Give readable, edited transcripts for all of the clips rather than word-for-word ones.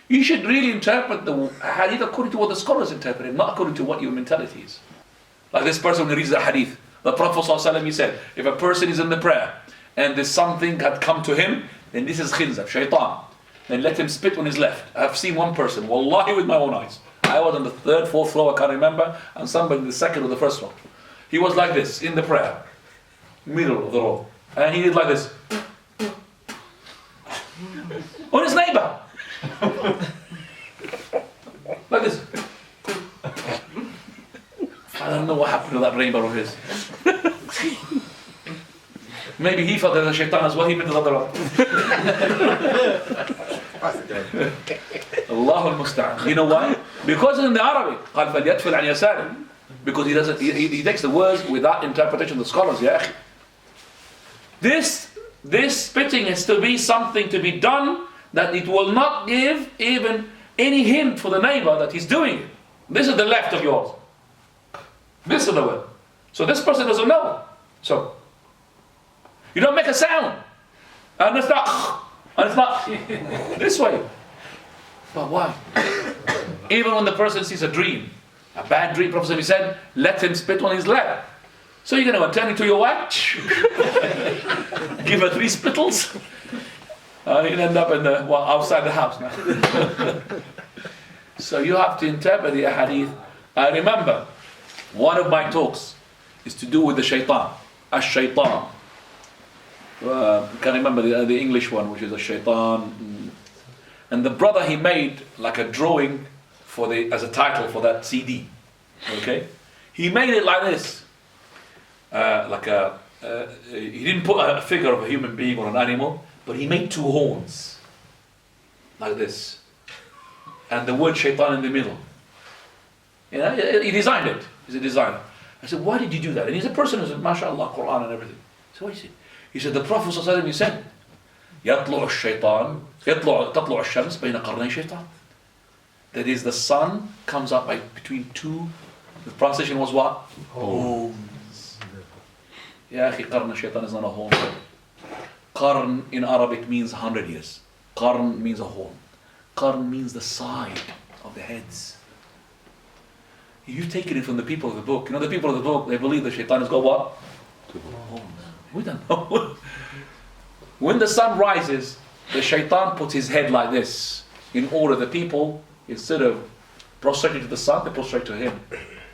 You should really interpret the hadith according to what the scholars interpret it, not according to what your mentality is. Like this person who reads the hadith. The Prophet ﷺ, he said, if a person is in the prayer and there's something had come to him, then this is khinzab, shaitan. Then let him spit on his left. I've seen one person, wallahi, with my own eyes. I was on the third, fourth row, I can't remember, and somebody in the second or the first row. He was like this, in the prayer, middle of the row. And he did like this. On his neighbor. Like this. I don't know what happened to that neighbor of his. Maybe he felt there's a shaitan as well, he went to the other one. Allahu al-musta'an. You know why? Because in the Arabic, قال فليدفل عن يساره. Because he takes the words without interpretation of the scholars. Ya akhi. This spitting is to be something to be done that it will not give even any hint for the neighbor that he's doing it. This is the left of yours. This is the word. So this person doesn't know. So you don't make a sound. And it's not this way. But why? Even when the person sees a dream, a bad dream, Prophet said, let him spit on his left. So you're going to turn into your wife, give her 3 spittles, and you'll end up in the outside the house now. So you have to interpret the hadith. I remember one of my talks is to do with the shaitan, ash-shaitan. I can't remember the English one, which is a shaitan. And the brother, he made like a drawing as a title for that CD. Okay, he made it like this. He didn't put a figure of a human being or an animal, but he made 2 horns like this, and the word shaitan in the middle. You know, he designed it. He's a designer. I said, why did you do that? And he's a person who said, mashallah, Qur'an and everything. So what is it? He said, the Prophet ﷺ, he said, يطلع الشيطان تطلع الشمس بين قرني شيطان. That is, the sun comes up between 2. The translation was what? Horns. Ya akhi, qarn shaitan is not a horn. Qarn in Arabic means 100 years. Qarn means a horn. Qarn means the side of the heads. You've taken it from the people of the book. You know, the people of the book, they believe the shaitan has got what? 2 horns. We don't know. When the sun rises, the shaitan puts his head like this in order the people, instead of prostrating to the sun, they prostrate to him.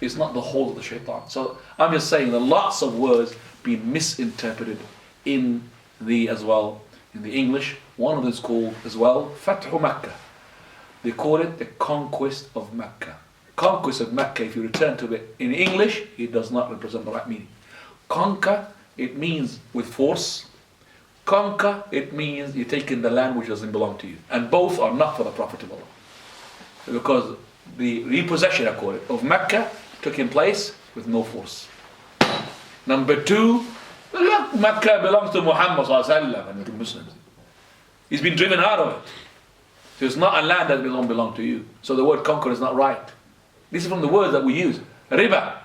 It's not the whole of the shaitan. So I'm just saying that lots of words being misinterpreted in the English. One of them is called as well Fathu Makkah. They call it the conquest of Mecca. Conquest of Mecca, if you return to it in English, it does not represent the right meaning. Conquer, it means with force. Conquer, it means you're taking the land which doesn't belong to you. And both are not for the Prophet of Allah. Because the repossession, I call it, of Mecca took in place with no force. Number 2, look, Mecca belongs to Muhammad ﷺ and to Muslims. He's been driven out of it. So it's not a land that doesn't belong to you. So the word conquer is not right. This is from the words that we use. Riba.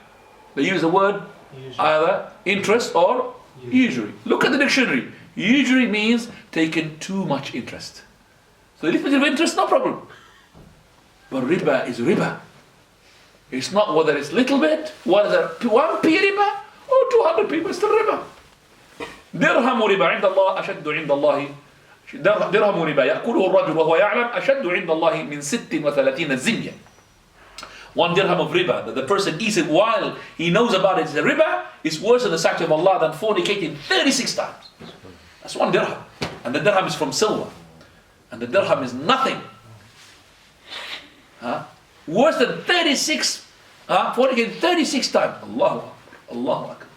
They use the word either interest or usury. Look at the dictionary. Usury means taking too much interest. So a little bit of interest, no problem. But riba is riba. It's not whether it's little bit, whether 1p riba or 200p, it's still riba. درهم ربا عند الله أشد عند الله درهم ربا يأكله الرجل وهو يعلم أشد عند الله من 36 زنية. 1 dirham of riba that the person eats it while he knows about it is a riba is worse in the sight of Allah than fornicating 36 times. That's 1 dirham. And the dirham is from silver. And the dirham is nothing. Worse than 36. Fornicating 36 times. Allahu Akbar. Allahu Akbar.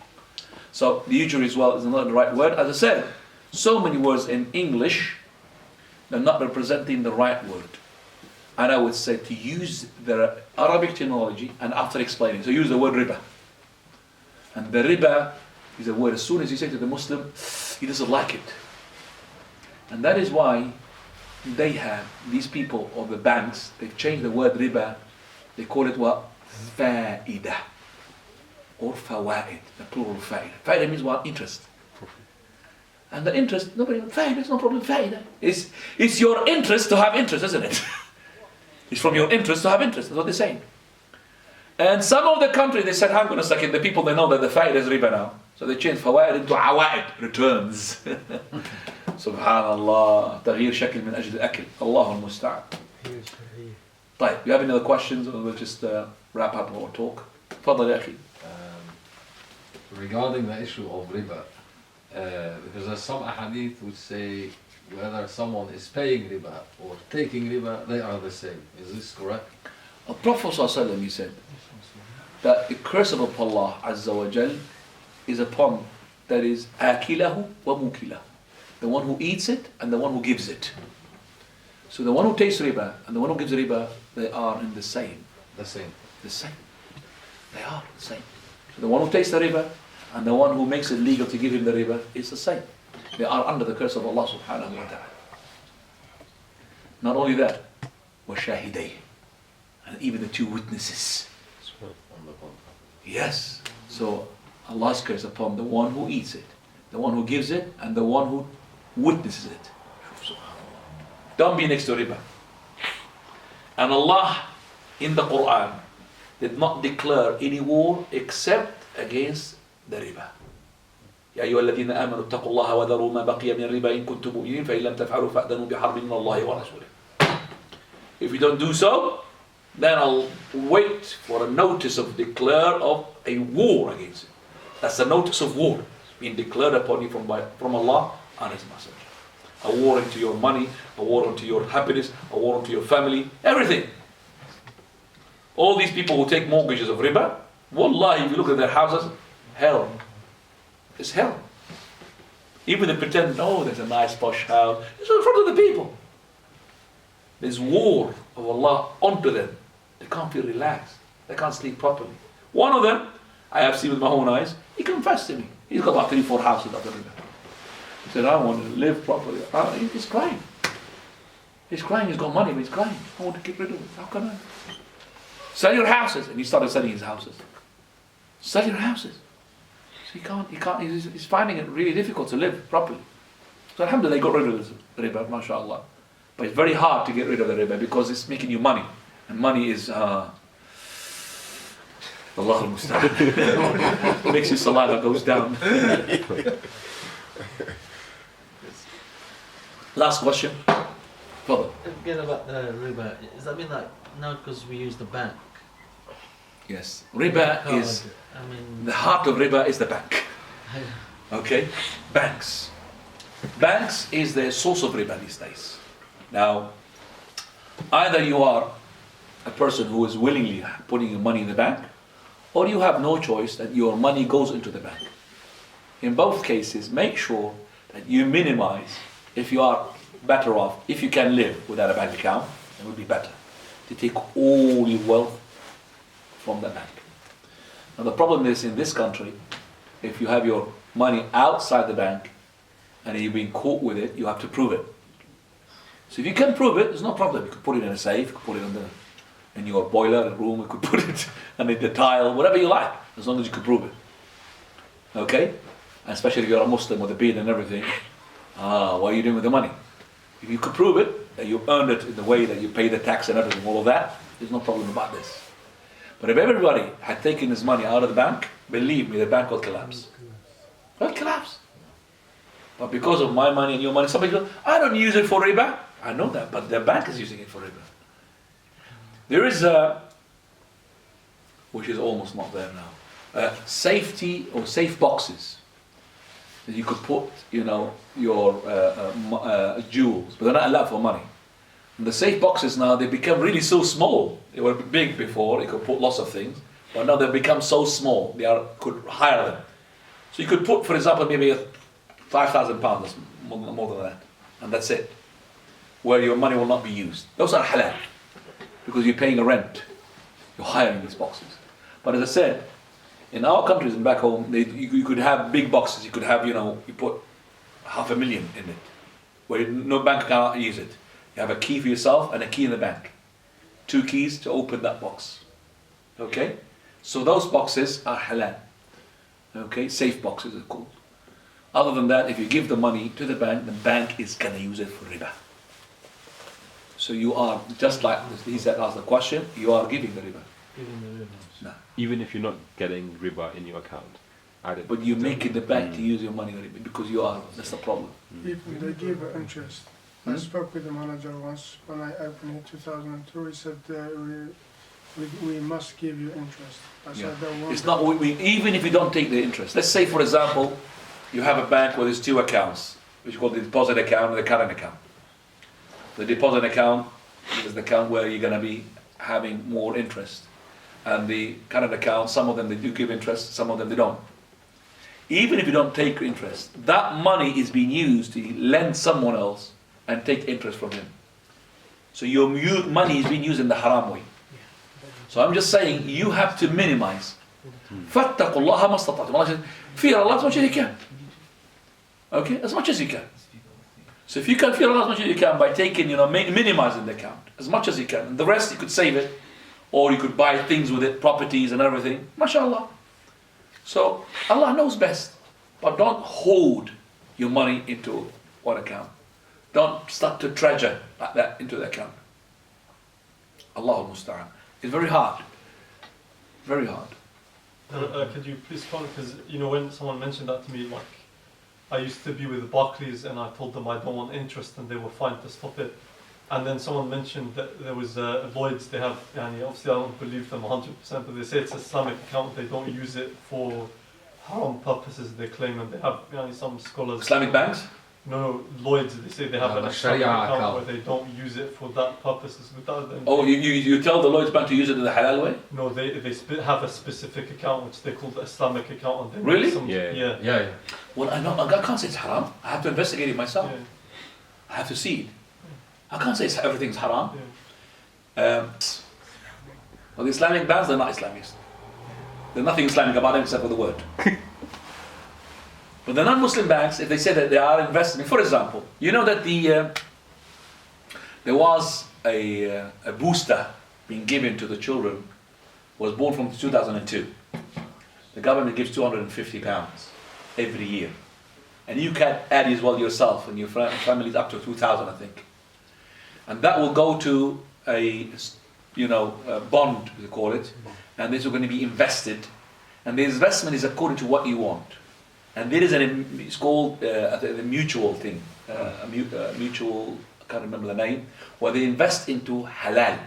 So the usury as well is not the right word. As I said, so many words in English, they're not representing the right word. And I would say to use the Arabic terminology and after explaining. So use the word riba. And the riba is a word, as soon as you say to the Muslim, he doesn't like it. And that is why they have, these people of the banks, they've changed the word riba, they call it what? Fa'idah. Or fawaid, the plural fa'idah. Fa'idah means what? Interest. And the interest, nobody, fa'idah, it's no problem, fa'idah. It's your interest to have interest, isn't it? It's from your interest to have interest. That's what they're saying. And some of the countries, they said, hang on a second, the people, they know that the faid is riba now. So they changed fawaid into awaid, returns. Subhanallah. تغيير شكل من أجل الأكل. الله المستعان. طيب, you have any other questions? Or we'll just wrap up our talk. تفضل يا أخي. Regarding the issue of riba, because there's some ahadith which say whether someone is paying riba or taking riba, they are the same. Is this correct? The Prophet ﷺ, he said that the curse of Allah Azza wa Jal is upon that is akilahu wa mukilahu, the one who eats it and the one who gives it. So the one who takes riba and the one who gives riba, they are in the same. The same. The same. They are the same. So the one who takes the riba and the one who makes it legal to give him the riba is the same. They are under the curse of Allah subhanahu wa ta'ala. Not only that, wa shahiday, and even the two witnesses. Yes. So Allah's curse upon the one who eats it, the one who gives it, and the one who witnesses it. Don't be next to riba. And Allah in the Qur'an did not declare any war except against the riba. يا أيها الذين آمنوا اتقوا الله وذروا ما بقي من الربا إن كنتم مؤمنين فإن لم تفعلوا فأذنوا بحرب من الله ورسوله. If you don't do so, then I'll wait for a notice of declare of a war against it. That's a notice of war being declared upon you from Allah and His Messenger. A war into your money, a war into your happiness, a war into your family, everything. All these people who take mortgages of riba, wallahi, if you look at their houses, hell. It's hell. Even they pretend, oh, there's a nice posh house. It's in front of the people. There's war of Allah onto them. They can't feel relaxed. They can't sleep properly. One of them, I have seen with my own eyes, he confessed to me. He's got about 3-4 houses after riba. He said, I want to live properly. He's crying. He's crying, he's got money, but he's crying. I want to get rid of it. How can I? Sell your houses. And he started selling his houses. Sell your houses. So he can't, he's finding it really difficult to live properly. So alhamdulillah, they got rid of the riba, mashallah. But it's very hard to get rid of the riba because it's making you money. And money is, Allah al-Musta'an. Makes your saliva goes down. Last question. Father. Again about the riba, does that mean that now because we use the bank? Yes. Riba is, the heart of riba is the bank. Okay? Banks. Banks is the source of riba these days. Now, either you are a person who is willingly putting your money in the bank, or you have no choice that your money goes into the bank. In both cases, make sure that you minimize, if you are better off, if you can live without a bank account, it would be better to take all your wealth from the bank. Now the problem is in this country, if you have your money outside the bank and you've been caught with it, you have to prove it. So if you can prove it, there's no problem. You could put it in a safe, you could put it in your boiler room, you could put it under the tile, whatever you like, as long as you could prove it. Okay? And especially if you're a Muslim with a beard and everything, what are you doing with the money? If you could prove it, that you earned it in the way that you pay the tax and everything, all of that, there's no problem about this. But if everybody had taken his money out of the bank, believe me, the bank will collapse. It will collapse. But because of my money and your money, somebody goes, I don't use it for riba. I know that, but the bank is using it for riba. There is which is almost not there now, safety or safe boxes that you could put, your jewels, but they're not allowed for money. And the safe boxes now, they become really so small. They were big before, you could put lots of things, but now they've become so small, could hire them. So you could put, for example, maybe £5,000, more than that, and that's it, where your money will not be used. Those are halal, because you're paying a rent, you're hiring these boxes. But as I said, in our countries and back home, you could have big boxes. You could have, you put 500,000 in it, where no bank cannot use it. You have a key for yourself and a key in the bank. 2 keys to open that box. Okay? So those boxes are halal. Okay? Safe boxes are called. Other than that, if you give the money to the bank is going to use it for riba. So you are, just like he said, asked the question, you are giving the riba. Giving the riba. No. Even if you're not getting riba in your account. But you make it the bank to use your money because you are, that's the problem. Even they give interest. I spoke with the manager once when I opened in 2002. He said we must give you interest. I said I don't want. It's not, even if you don't take the interest. Let's say, for example, you have a bank where there's two accounts, which is called the deposit account and the current account. The deposit account is the account where you're going to be having more interest. And the current account, some of them they do give interest, some of them they don't. Even if you don't take interest, that money is being used to lend someone else and take interest from him. So your money is being used in the haram way. So I'm just saying, you have to minimize. فَاتَّقُوا اللَّهَ مَا اسْتَطَعْتُمْ. Allah says, fear Allah as much as you can. Okay, as much as you can. So if you can fear Allah as much as you can by taking, minimizing the account as much as you can, and the rest you could save it, or you could buy things with it, properties and everything, mashallah. So Allah knows best, but don't hold your money into one account. Don't start to treasure like that into the account. Allahu musta'an. It's very hard. Very hard. Could you please comment, because when someone mentioned that to me, like I used to be with Barclays and I told them I don't want interest and they were fine to stop it. And then someone mentioned that there was Lloyds, they have, obviously I don't believe them 100%, but they say it's an Islamic account, they don't use it for haram purposes, they claim, and they have some scholars... Islamic banks? No, Lloyds, they say they have an Islamic account where they don't use it for that purposes. You tell the Lloyds Bank to use it in the halal way? No, they have a specific account which they call the Islamic account. And they Really? Yeah. Well, I can't say it's haram. I have to investigate it myself. Yeah. I have to see it. I can't say everything's haram. Yeah. Well, the Islamic banks, they're not Islamics. There's nothing Islamic about them except for the word. But the non-Muslim banks, if they say that they are investing, for example, you know that there was a booster being given to the children, was born from 2002. The government gives £250 every year. And you can add as well yourself and your families up to 2,000, I think. And that will go to a bond, we call it, and this is going to be invested. And the investment is according to what you want. And there is it's called a mutual thing, mutual, I can't remember the name, where they invest into halal.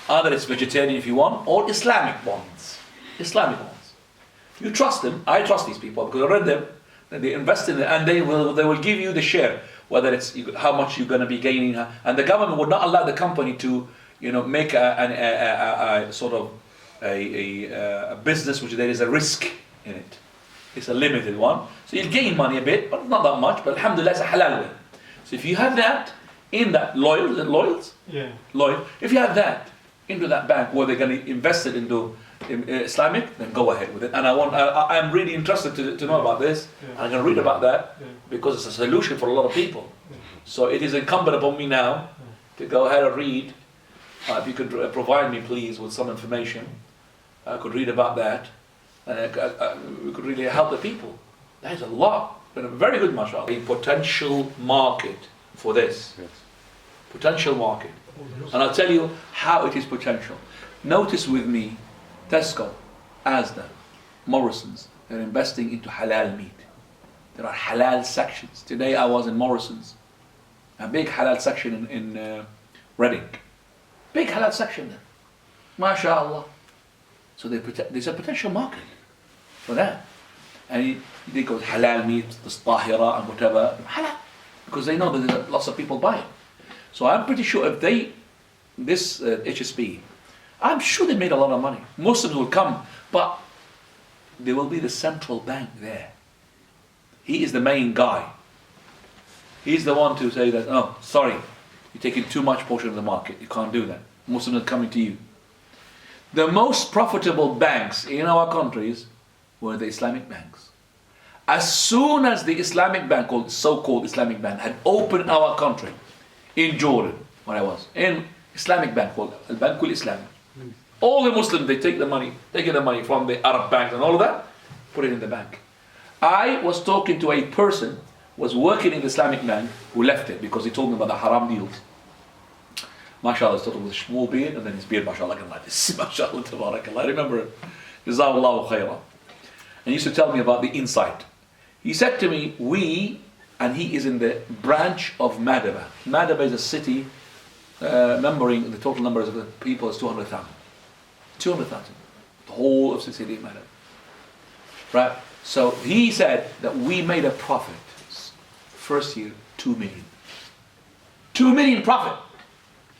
Either it's vegetarian if you want, or Islamic bonds. Islamic bonds. You trust them, I trust these people because I read them, they invest in it and they will give you the share, whether it's how much you're going to be gaining. And the government would not allow the company to make a sort of a business which there is a risk in it. It's a limited one. So you'll gain money a bit, but not that much. But alhamdulillah, it's a halal way. So if you have that in that Lloyds? Yeah. Lloyd, if you have that into that bank where they're going to invest it into Islamic, then go ahead with it. And I'm really interested to know about this. Yeah. I'm going to read about that because it's a solution for a lot of people. Yeah. So it is incumbent upon me now to go ahead and read. If you could provide me, please, with some information, I could read about that. And we could really help the people. That is a lot. But a very good, mashallah. A potential market for this. Yes. Potential market. And I'll tell you how it is potential. Notice with me, Tesco, Asda, Morrison's, they're investing into halal meat. There are halal sections. Today I was in Morrison's. A big halal section in Reading. Big halal section there. MashaAllah. So there's a potential market for that. And they go halal meat, the tahira and whatever, halal. Because they know that there's lots of people buy it. So I'm pretty sure if this HSB, I'm sure they made a lot of money. Muslims will come, but there will be the central bank there. He is the main guy. He's the one to say that, oh, sorry, you're taking too much portion of the market. You can't do that. Muslims are coming to you. The most profitable banks in our countries were the Islamic banks. As soon as the Islamic bank, so-called Islamic bank, had opened our country, in Jordan, where I was, in Islamic bank called Al-Bank al-Islami. All the Muslims, they take the money from the Arab banks and all of that, put it in the bank. I was talking to a person who was working in the Islamic bank who left it because he told me about the haram deals. MashaAllah, started with a small beard, and then his beard, MashaAllah, like this. MashaAllah, tabarakallah. I remember it. Jazakallahu khairan. And he used to tell me about the insight. He said to me, and he is in the branch of Madaba. Madaba is a city, numbering, the total numbers of the people is 200,000. 200,000. The whole of the city of Madaba. Right? So he said that we made a profit. First year, 2 million. 2 million profit.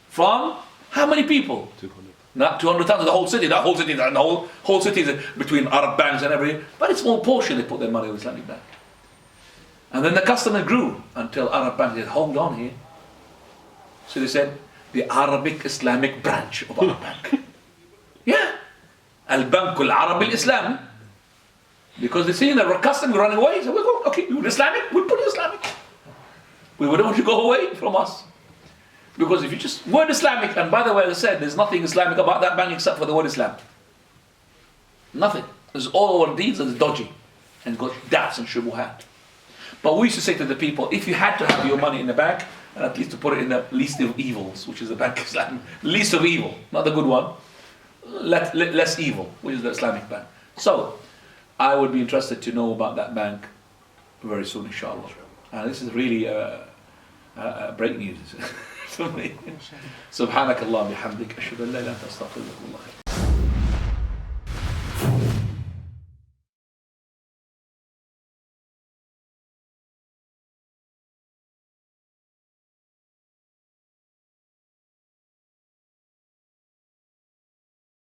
From how many people? 200. Not 200,000, the whole city. The whole city is between Arab banks and everything. But it's a small portion they put their money in the Islamic bank. And then the customer grew until Arab bank said, hold on here. So they said, the Arabic Islamic branch of Arab bank. Yeah. Al-Bank al-Arabi al-Islam. Because they see that our customer running away. So we go, okay, you're Islamic, we'll put you Islamic. We wouldn't want you to go away from us. Because if you just word Islamic, and by the way, as I said, there's nothing Islamic about that bank except for the word Islam. Nothing. There's all our deeds are dodgy and got doubts and shubuhat. But we used to say to the people, if you had to have your money in the bank, and at least to put it in the least of evils, which is the bank Islam, least of evil, not the good one, less evil, which is the Islamic bank. So, I would be interested to know about that bank very soon, inshallah. And this is really break news for me. سبحانك اللهم وبحمدك أشهد أن لا إله إلا أنت أستغفرك وأتوب إليك.